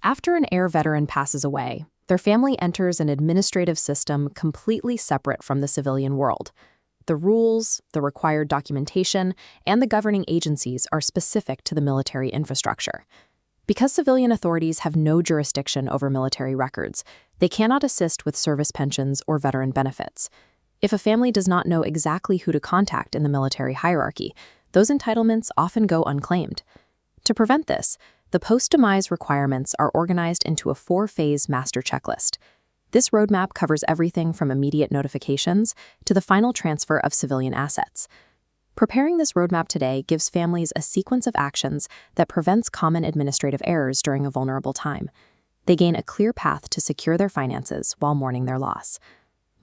After an air veteran passes away, their family enters an administrative system completely separate from the civilian world. The rules, the required documentation, and the governing agencies are specific to the military infrastructure. Because civilian authorities have no jurisdiction over military records, they cannot assist with service pensions or veteran benefits. If a family does not know exactly who to contact in the military hierarchy, those entitlements often go unclaimed. To prevent this, the post-demise requirements are organized into a 4-phase master checklist. This roadmap covers everything from immediate notifications to the final transfer of civilian assets. Preparing this roadmap today gives families a sequence of actions that prevents common administrative errors during a vulnerable time. They gain a clear path to secure their finances while mourning their loss.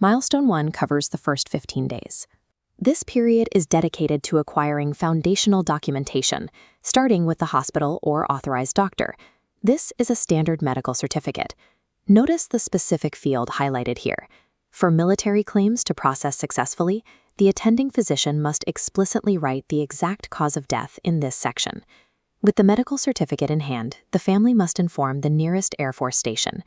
Milestone 1 covers the first 15 days. This period is dedicated to acquiring foundational documentation, starting with the hospital or authorized doctor. This is a standard medical certificate. Notice the specific field highlighted here. For military claims to process successfully, the attending physician must explicitly write the exact cause of death in this section. With the medical certificate in hand, the family must inform the nearest Air Force station.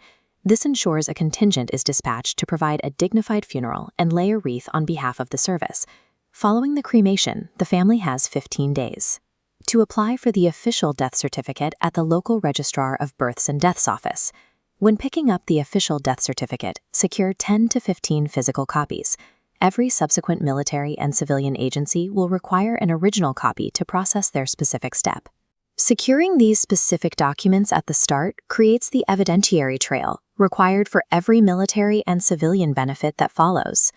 This ensures a contingent is dispatched to provide a dignified funeral and lay a wreath on behalf of the service. Following the cremation, the family has 15 days to apply for the official death certificate at the local Registrar of Births and Deaths office. When picking up the official death certificate, secure 10 to 15 physical copies. Every subsequent military and civilian agency will require an original copy to process their specific step. Securing these specific documents at the start creates the evidentiary trail required for every military and civilian benefit that follows.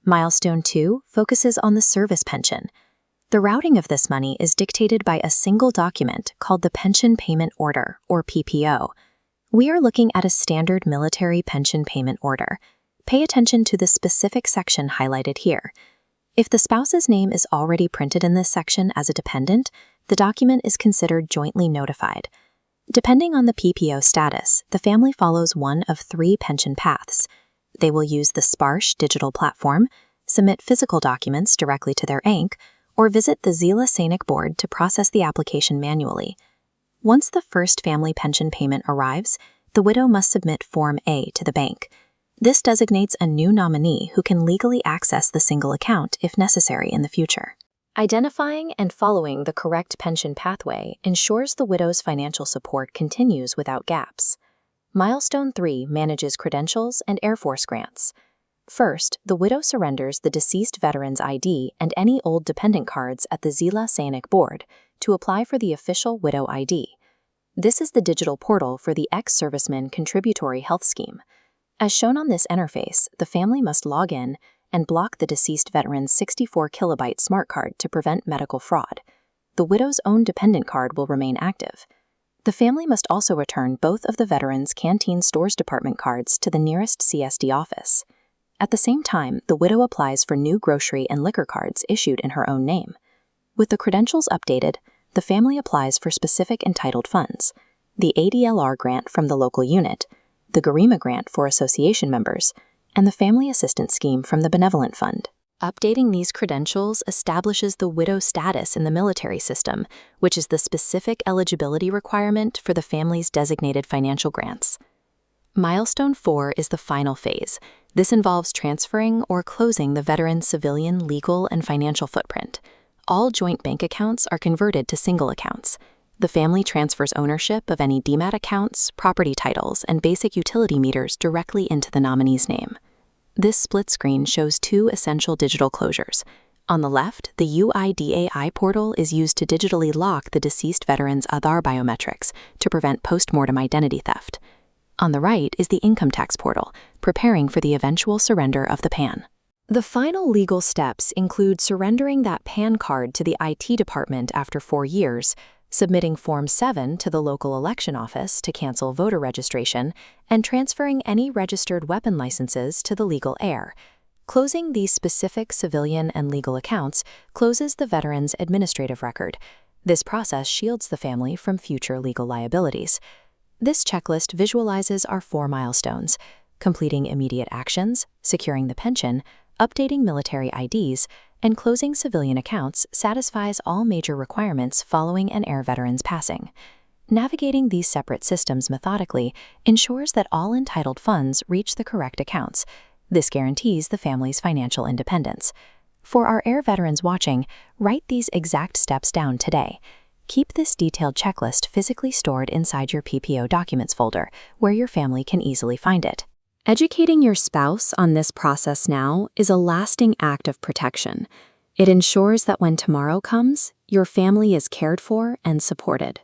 Milestone 2 focuses on the service pension. The routing of this money is dictated by a single document called the Pension Payment Order, or PPO. We are looking at a standard military pension payment order. Pay attention to the specific section highlighted here. If the spouse's name is already printed in this section as a dependent, the document is considered jointly notified. Depending on the PPO status, the family follows one of 3 pension paths. They will use the Sparsh digital platform, submit physical documents directly to their ANC, or visit the Zila SANIC board to process the application manually. Once the first family pension payment arrives, the widow must submit Form A to the bank. This designates a new nominee who can legally access the single account if necessary in the future. Identifying and following the correct pension pathway ensures the widow's financial support continues without gaps. Milestone 3 manages credentials and Air Force grants. First, the widow surrenders the deceased veteran's ID and any old dependent cards at the Zila SANIC board to apply for the official widow ID. This is the digital portal for the ex-serviceman contributory health scheme. As shown on this interface, the family must log in and block the deceased veteran's 64-kilobyte smart card to prevent medical fraud. The widow's own dependent card will remain active. The family must also return both of the veteran's Canteen Stores Department cards to the nearest CSD office. At the same time, the widow applies for new grocery and liquor cards issued in her own name. With the credentials updated, the family applies for specific entitled funds: the ADLR grant from the local unit, the Garima grant for association members, and the Family Assistance Scheme from the Benevolent Fund. Updating these credentials establishes the widow status in the military system, which is the specific eligibility requirement for the family's designated financial grants. Milestone 4 is the final phase. This involves transferring or closing the veteran's civilian, legal, and financial footprint. All joint bank accounts are converted to single accounts. The family transfers ownership of any DMAT accounts, property titles, and basic utility meters directly into the nominee's name. This split screen shows 2 essential digital closures. On the left, the UIDAI portal is used to digitally lock the deceased veteran's Aadhaar biometrics to prevent post-mortem identity theft. On the right is the income tax portal, preparing for the eventual surrender of the PAN. The final legal steps include surrendering that PAN card to the IT department after 4 years, submitting Form 7 to the local election office to cancel voter registration, and transferring any registered weapon licenses to the legal heir. Closing these specific civilian and legal accounts closes the veteran's administrative record. This process shields the family from future legal liabilities. This checklist visualizes our 4 milestones: completing immediate actions, securing the pension, updating military IDs, and closing civilian accounts satisfies all major requirements following an air veteran's passing. Navigating these separate systems methodically ensures that all entitled funds reach the correct accounts. This guarantees the family's financial independence. For our Air veterans watching, write these exact steps down today. Keep this detailed checklist physically stored inside your PPO Documents folder, where your family can easily find it. Educating your spouse on this process now is a lasting act of protection. It ensures that when tomorrow comes, your family is cared for and supported.